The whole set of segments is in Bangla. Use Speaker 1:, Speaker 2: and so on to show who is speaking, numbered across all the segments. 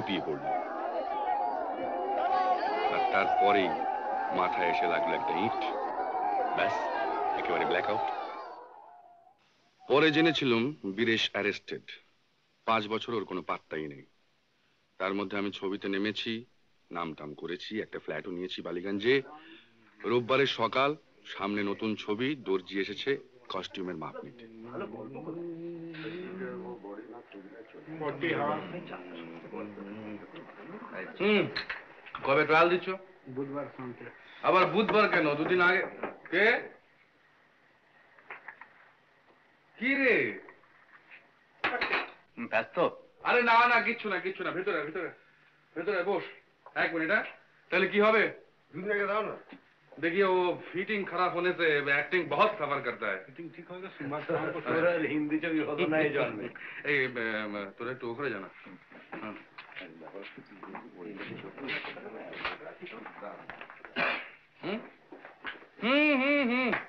Speaker 1: ঝুঁপিয়ে পড়ল, আর তারপরেই মাথায় এসে লাগলো একটা ইট। ব্যাস, একেবারে ব্ল্যাক আউট। পরে জেনেছিলাম বীরেশ অ্যারেস্টেড। 5 বছর ওর কোনো পাত্তাই নেই। তার মধ্যে আমি ছবিতে নেমেছি, নাম টাম করেছি, একটা ফ্ল্যাটও নিয়েছি বালিগঞ্জে। রোববারের সকাল, সামনে নতুন ছবি, দর্জি এসেছে কস্টিউমের মাপ নিতে। কবে ট্রায়াল দিচ্ছ? বুধবার সন্ধ্যে। আবার বুধবার কেন? দুদিন আগে। কে? কি রে?
Speaker 2: ব্যস্ত?
Speaker 1: আরে না না, কিচ্ছু না কিচ্ছু না, ভেতরে ভেতরে ভেতরে বস। 1 মিনিট। তাহলে কি হবে? দুদিন আগে দাও না। देखिए वो फिटिंग खराब होने से एक्टिंग बहुत सफर करता है। फिटिंग ठीक होगा सुबह से हमको थोड़ा हिंदी से भी होता नहीं जान में। ए তোরা একটু ওখানে জানা।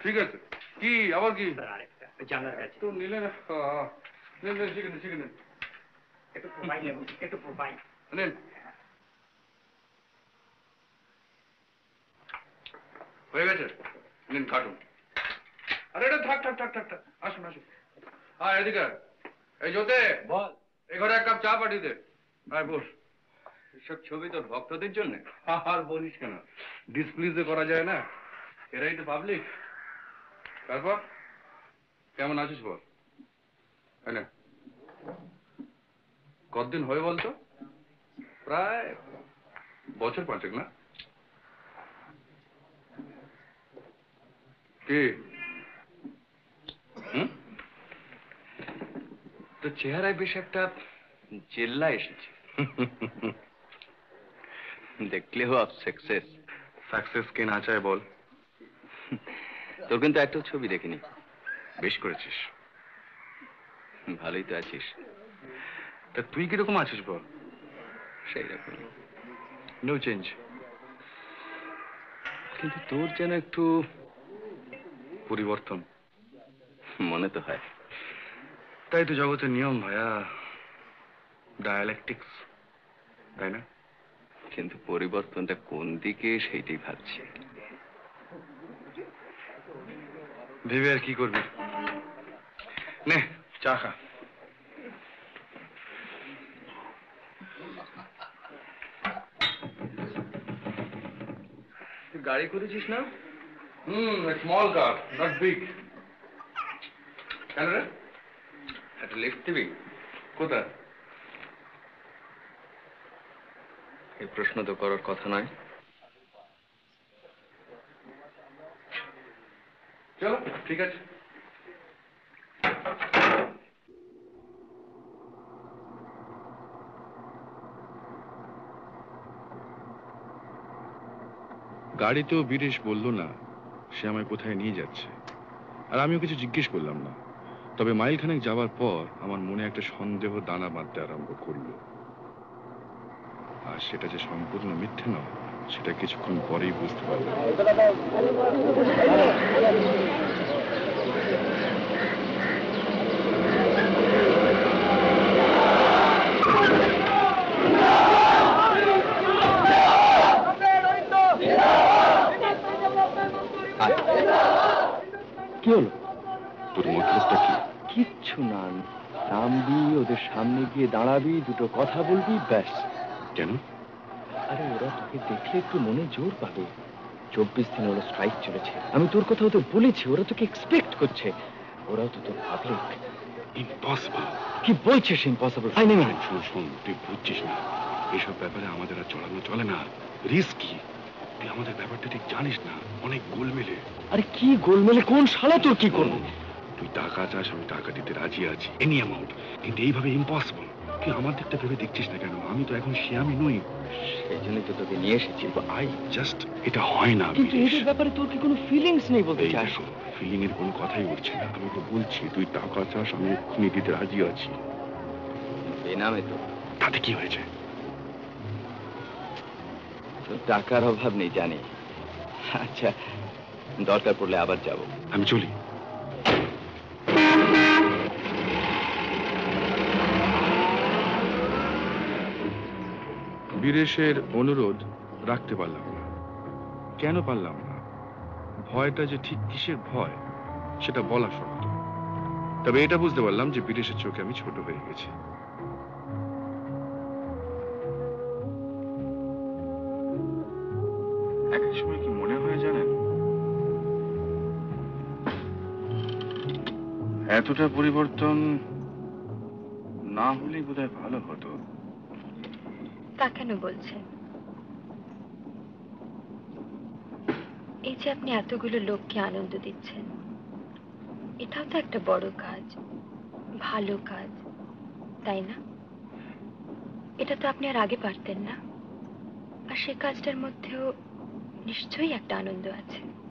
Speaker 1: ঠিক আছে। কি আবার কি? জানার কাছে তো নিলে না। নিলে শিখে নেন। একটু প্রোফাইল নেব, একটু প্রোফাইল নেন। হয়ে গেছে? নিন কাটুন। আরে এটা থাক থাক থাক থাক থাক, আসুন আসুন। হ্যাঁ এদিকে এই জোতে বল, এই ঘরে 1 কাপ চা পাঠিয়ে দে। হ্যাঁ বস। এসব ছবি তোর ভক্তদের জন্য? আর বলিস কেন, ডিসপ্লিজে করা যায় না, এরাই তো পাবলিক। তারপর কেমন আছিস বল? না কতদিন হয়ে বলতো? প্রায় বছর 5 না? কি
Speaker 2: তো চেহারায় বেশ একটা জেল্লা এসেছে। দেখলেও আপ সাকসেস।
Speaker 1: সাকসেস কে না চায় বল?
Speaker 2: তোর কিন্তু একটা ছবি দেখিনি।
Speaker 1: বেশ করেছিস।
Speaker 2: ভালোই তো আছিস।
Speaker 1: তা তুই কিরকম আছিস বল?
Speaker 2: সেই রকম।
Speaker 1: No change.
Speaker 2: কিন্তু তোর যেন একটু
Speaker 1: পরিবর্তন
Speaker 2: মনে তো হয়।
Speaker 1: তাই তো জগতের নিয়ম ভাইয়া, ডায়ালেকটিক্স, তাই না?
Speaker 2: কিন্তু পরিবর্তনটা কোন দিকে সেইটাই ভাবছি।
Speaker 1: ভেবে আর কি করবি? নে চা খা।
Speaker 2: তুই গাড়ি করেছিস না?
Speaker 1: Small car, not big. কেন রে?
Speaker 2: একটা লিফট দিবি?
Speaker 1: কোথায়?
Speaker 2: এই প্রশ্ন তো করার কথা নয়।
Speaker 1: চলো ঠিক আছে। গাড়িতেও বীরেশ বলল না সে আমায় কোথায় নিয়ে যাচ্ছে, আর আমিও কিছু জিজ্ঞেস করলাম না। তবে মাইলখানেক যাওয়ার পর আমার মনে একটা সন্দেহ দানা বাঁধতে আরম্ভ করলো, আর সেটা যে সম্পূর্ণ মিথ্যে নয় সেটা কিছুক্ষণ পরেই বুঝতে পারলাম।
Speaker 2: কি হলো?
Speaker 1: তোর মতলবটা কি?
Speaker 2: কিচ্ছু না, নামবি, ওদের সামনে গিয়ে দাঁড়াবি, দুটো কথা বলবি, ব্যাস।
Speaker 1: কেন?
Speaker 2: আরে ওরা তোকে দেখলে একটু মনে জোর পাবে। 24 দিন হলো স্ট্রাইক চলেছে, আমি তোর কথা ওদের বলেছি, ওরা তোকে এক্সপেক্ট করছে। ওরাও তো তোর পাবলিক।
Speaker 1: ইম্পসিবল।
Speaker 2: কি বলছিস ইম্পসিবল? আই নেই।
Speaker 1: শোন, তুই বুঝছিস না, এসব ব্যাপারে আমাদের আর চড়ানো চলে না, রিস্কি। তুই আমাদের ব্যাপারটা ঠিক জানিস না, অনেক গোলমেলে।
Speaker 2: আরে কি গোলমেলে? কোন শালা তোর কি করবো?
Speaker 1: তুই টাকা চাস, আমি টাকা দিতে রাজি আছি, এনি অ্যামাউন্ট, কিন্তু এইভাবে ইম্পসিবল। তুই আমার দিকটা ভেবে দেখছিস না কেন? আমি তো এখন শিয়ামি নই।
Speaker 2: সেই জন্যই তো তোকে নিয়ে এসেছি।
Speaker 1: এটা হয় না।
Speaker 2: কিন্তু এদের ব্যাপারে তোর কি কোনো ফিলিংস নেই বলতে চাস?
Speaker 1: ফিলিং এর কোনো কথাই উঠছে না। আমি তো বলছি তুই টাকা চাস, আমি এক্ষুনি দিতে রাজি আছি।
Speaker 2: বেনামে তো।
Speaker 1: তাতে কি হয়েছে?
Speaker 2: টাকার অভাব নেই জানি। আচ্ছা, দরকার পড়লে আবার যাব।
Speaker 1: আমি চলি। বীরেশের অনুরোধ রাখতে পারলাম না। কেন পারলাম না? ভয়টা যে ঠিক কিসের ভয় সেটা বলা শক্ত। তবে এটা বুঝতে পারলাম যে বীরেশের চোখে আমি ছোট হয়ে গেছি। এক এক সময় কি মনে হয় জানেন, এতটা পরিবর্তন না হলেই বোধহয় ভালো হতো।
Speaker 3: তা কেন বলছেন? এই যে আপনি এতগুলো লোককে আনন্দ দিচ্ছেন, এটাও তো একটা বড় কাজ, ভালো কাজ, তাই না? এটা তো আপনি আর আগে পারতেন না। আর সে কাজটার মধ্যেও নিশ্চয়ই একটা আনন্দ আছে।